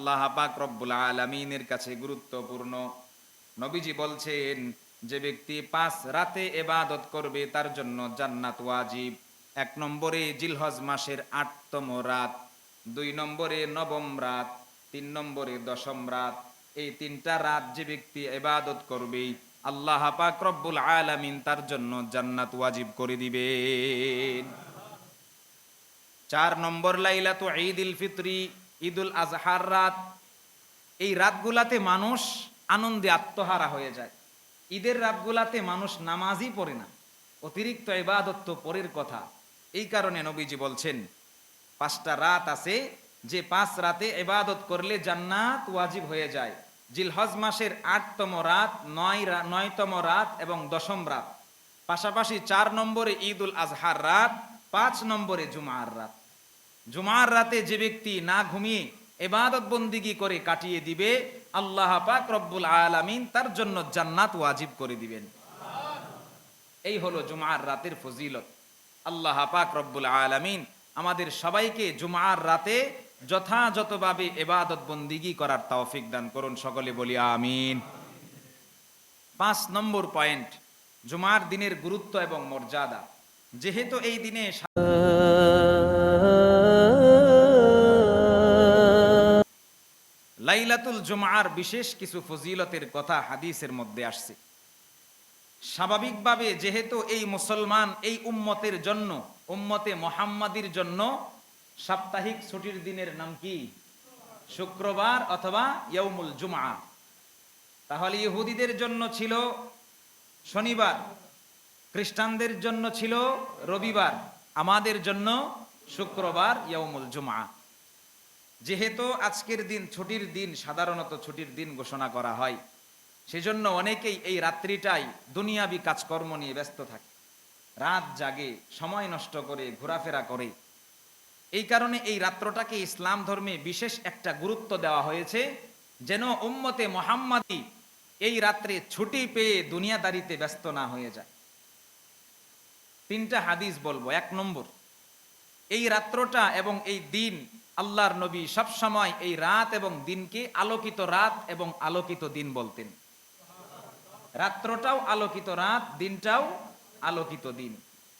আল্লাহ পাক রব্বুল আলামিনের কাছে গুরুত্বপূর্ণ। নবীজি বলছেন, যে ব্যক্তি 5 রাতে ইবাদত করবে তার জন্য জান্নাত ওয়াজিব। 1 নম্বরে জিলহজ মাসের 8তম রাত, 2 নম্বরে 9ম রাত, 3 নম্বরে 10ম রাত। এই 3টা রাত যে ব্যক্তি ইবাদত করবে আল্লাহ পাক রব্বুল আলামিন তার জন্য জান্নাত ওয়াজিব করে দিবেন। 4 নম্বর লাইলাতু ঈদুল ফিতরি, ঈদুল আজহার রাত। এই রাতগুলাতে মানুষ আনন্দে আত্মহারা হয়ে যায়। ঈদের রাতগুলাতে মানুষ নামাজই পড়ে না, অতিরিক্ত ইবাদত তো পরের কথা। এই কারণে নবীজি বলছেন 5টা রাত আছে, যে 5 রাতে ইবাদত করলে জান্নাত ওয়াজিব হয়ে যায়। জিলহজ মাসের 8তম রাত, 9তম রাত এবং 10ম রাত। পাশাপাশি 4 নম্বরে ঈদুল আজহার রাত, 5 নম্বরে জুমার রাত। জুমার রাতে যে ব্যক্তি না ঘুমিয়ে ইবাদত বন্দিগি করে কাটিয়ে দিবে, আল্লাহ পাক রব্বুল আলামিন তার জন্য জান্নাত ওয়াজিব করে দিবেন। এই হলো জুমার রাতের ফজিলত। আল্লাহ পাক রব্বুল আলামিন আমাদের সবাইকে জুমার রাতে যথাযথভাবে ইবাদত বন্দিগি করার তৌফিক দান করুন, সকলে বলি আমিন। 5 নম্বর পয়েন্ট, জুমার দিনের গুরুত্ব এবং মর্যাদা। যেহেতু এই দিনে লাইলাতুল জুমার বিশেষ কিছু ফজিলতের কথা হাদিসের মধ্যে আসছে। স্বাভাবিকভাবে যেহেতু এই মুসলমান, এই উম্মতের জন্য, উম্মতে মুহাম্মাদির জন্য সাপ্তাহিক ছুটির দিনের নাম কি? শুক্রবার অথবা ইয়াউমুল জুমআ। তাহলে ইহুদিদের জন্য ছিল শনিবার, খ্রিস্টানদের জন্য ছিল রবিবার, আমাদের জন্য শুক্রবার ইয়াউমুল জুমআ। যেহেতু আজকের দিন ছুটির দিন, সাধারণত ছুটির দিন ঘোষণা করা হয়, সেজন্য অনেকেই এই রাত্রিটাই দুনিয়াবি কাজকর্ম নিয়ে ব্যস্ত থাকে, রাত জাগে, সময় নষ্ট করে, ঘোরাফেরা করে। এই কারণে এই রাত্রটাকে ইসলাম ধর্মে বিশেষ একটা গুরুত্ব দেওয়া হয়েছে, যেন উম্মতে মুহাম্মাদি এই রাত্রে ছুটি পেয়ে দুনিয়াদারিতে ব্যস্ত না হয়ে যায়। 3টা হাদিস বলবো। 1 নম্বর, এই রাত্রটা এবং এই দিন, আল্লাহর নবী সব সময় এই রাত এবং দিনকে আলোকিত রাত এবং আলোকিত দিন বলতেন। রাত্রটাও আলোকিত রাত, দিনটাও আলোকিত দিন।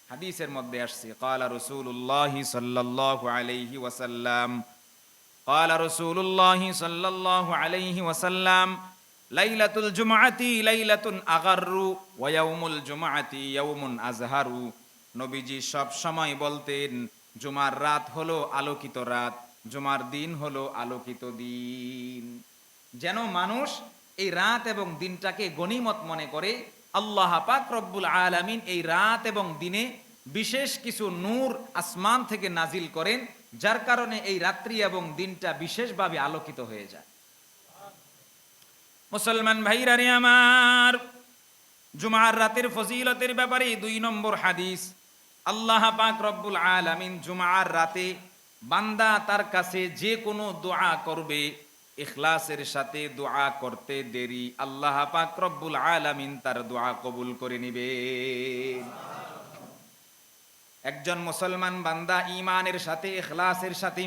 হাদিসের মধ্যে আসছে, ক্বালা রাসূলুল্লাহ সাল্লাল্লাহু আলাইহি ওয়াসাল্লাম, ক্বালা রাসূলুল্লাহ সাল্লাল্লাহু আলাইহি ওয়াসাল্লাম, লাইলাতুল জুমআতি লাইলাতুন আগাররু ওয়া ইয়াউমুল জুমআতি ইয়াউমুন আজহারু। নবীজি সব সময় বলতেন, জুমার রাত হলো আলোকিত রাত, জুমার দিন হলো আলোকিত দিন। যেন মানুষ এই রাত এবং দিনটাকে গনিমত মনে করে। আল্লাহ পাক রব্বুল আলামিন এই রাত এবং দিনে বিশেষ কিছু নূর আসমান থেকে নাজিল করেন, যার কারণে এই রাত্রি এবং দিনটা বিশেষভাবে আলোকিত হয়ে যায়। মুসলমান ভাইরা রে আমার, জুমার রাতের ফজিলতের ব্যাপারে 2 নম্বর হাদিস। আল্লাহ পাক রব্বুল আলামিন জুমার রাতে বান্দা তার কাছে যে কোনো দোয়া করবে, ইখলাসের সাথে দোয়া করতে দেরি, আল্লাহ পাক রব্বুল আলামিন তার দোয়া কবুল করে নিবেন। একজন মুসলমান বান্দা ঈমানের সাথে, ইখলাসের সাথে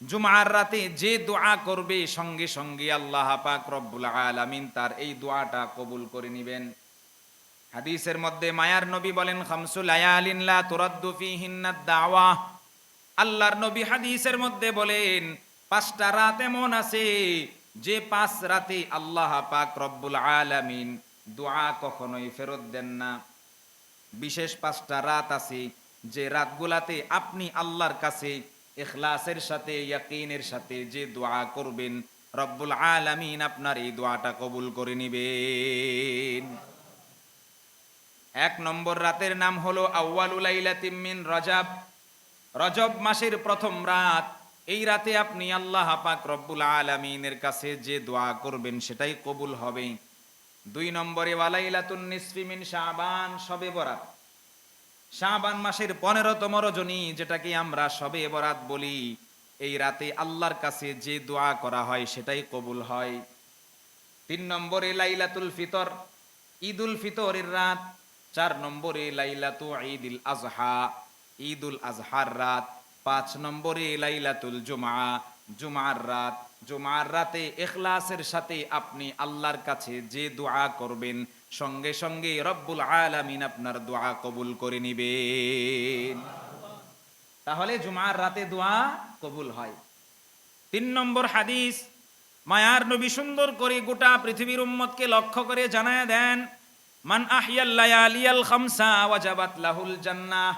জুমার রাতে যে দোয়া করবে, সঙ্গে সঙ্গে আল্লাহ পাক রব্বুল আলামিন তার এই দোয়াটা কবুল করে নিবেন। হাদিসের মধ্যে মায়ার নবী বলেন, খামসু লায়ালিন লা তুরাদ্দু ফীহিন্নাদ দাওয়া। আল্লাহর নবী হাদিসের মধ্যে বলেন, 5টা রাত এমন আছে যে 5 রাতে আল্লাহ পাক রব্বুল আলামিন দোয়া কখনোই ফেরত দেন না। বিশেষ 5টা রাত আছে যে রাতগুলাতে আপনি আল্লাহর কাছে ইখলাসের সাথে, ইয়াকিনের সাথে যে দোয়া করবেন, রব্বুল আলামিন আপনার এই দোয়াটা কবুল করে নিবেন। 1 নম্বর রাতের নাম হলো আউয়ালু লাইলাতিন মিন রজব। রজব মাসের 1ম রাত। এই রাতে আপনি আল্লাহ পাক রব্বুল আলামিনের কাছে যে দোয়া করবেন সেটাই কবুল হবে। 2 নম্বরে ওয়ালাইলাতুন নিসফি মিন শাবান, শবে বরাত। শাবান মাসের 15তম রজনী, যেটাকে আমরা শবে বরাত বলি, এই রাতে আল্লাহর কাছে যে দোয়া করা হয় সেটাই কবুল হয়। 3 নম্বরে লাইলাতুল ফিতর, ঈদুল ফিতরের রাত। 4 নম্বরে লাইলাতু ঈদুল আজহা, ঈদুল আজহার রাত। 5 নম্বরে লাইলাতুল জুমআ, জুমআর রাত। জুমার রাতে ইখলাসের সাথে আপনি আল্লাহর কাছে যে দোয়া করবেন, সঙ্গে সঙ্গে রব্বুল আলামিন আপনার দোয়া কবুল করে নিবেন। তাহলে জুমার রাতে দোয়া কবুল হয়। 3 নম্বর হাদিস, মায়ার নবী সুন্দর করে গোটা পৃথিবীর উম্মতকে লক্ষ্য করে জানায় দেন, মান আহিয়াল লায়ালিয়াল খামসা ওয়াজাবাত লাহুল জান্নাহ।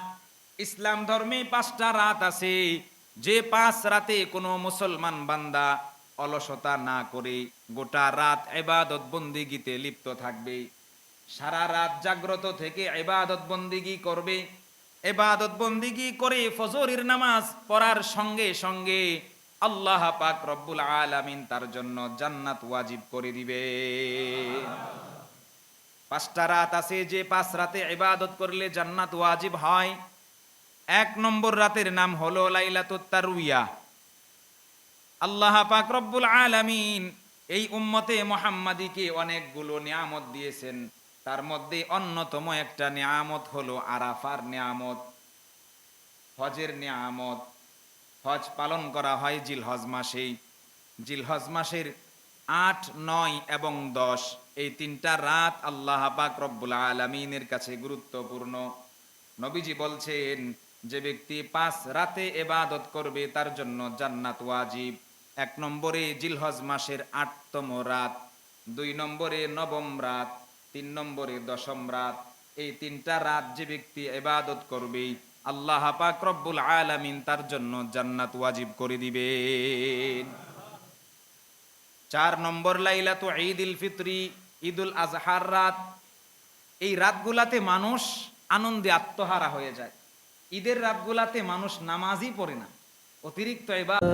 ইসলাম ধর্মে 5টা রাত আছে, যে 5 রাতে কোনো মুসলমান বান্দা অলসতা না করে গোটা রাত ইবাদত বন্দিগিতে লিপ্ত থাকবে, সারা রাত জাগ্রত থেকে ইবাদত বন্দিগি করবে, ইবাদত বন্দিগি করে ফজরের নামাজ পড়ার সঙ্গে সঙ্গে আল্লাহ পাক রব্বুল আলামিন তার জন্য জান্নাত ওয়াজিব করে দিবে। 5টা রাত আছে, যে 5 রাতে ইবাদত করলে জান্নাত ওয়াজিব হয়। 1 নম্বর রাতের নাম হলো লাইলাতুত তারউইয়া। আল্লাহ পাক রব্বুল আলামিন এই উম্মতে মুহাম্মাদীকে অনেকগুলো নিয়ামত দিয়েছেন, তার মধ্যে অন্যতম একটা নিয়ামত হলো আরাফার নিয়ামত, হজের নিয়ামত। হজ পালন করা হয় জিলহজ মাসেই। জিলহজ মাসের 8, 9 এবং 10 এই 3টা রাত আল্লাহ পাক রব্বুল আলামিনের কাছে গুরুত্বপূর্ণ। নবীজি বলছেন, যে ব্যক্তি 5 রাতে ইবাদত করবে তার জন্য জান্নাত ওয়াজিব। 1 নম্বরে জিলহজ মাসের 8তম রাত, 2 নম্বরে 9ম রাত, 3 নম্বরে 10ম রাত। এই 3টা রাত যে ব্যক্তি ইবাদত করবে আল্লাহ পাক রব্বুল আলামিন তার জন্য জান্নাত ওয়াজিব করে দিবেন। 4 নম্বর লাইলাতু ঈদুল ফিতরি, ঈদুল আজহার রাত। এই রাতগুলাতে মানুষ আনন্দে আত্মহারা হয়ে যায়। ঈদের রাতগুলাতে মানুষ নামাজই পড়ে না, অতিরিক্ত ইবাদত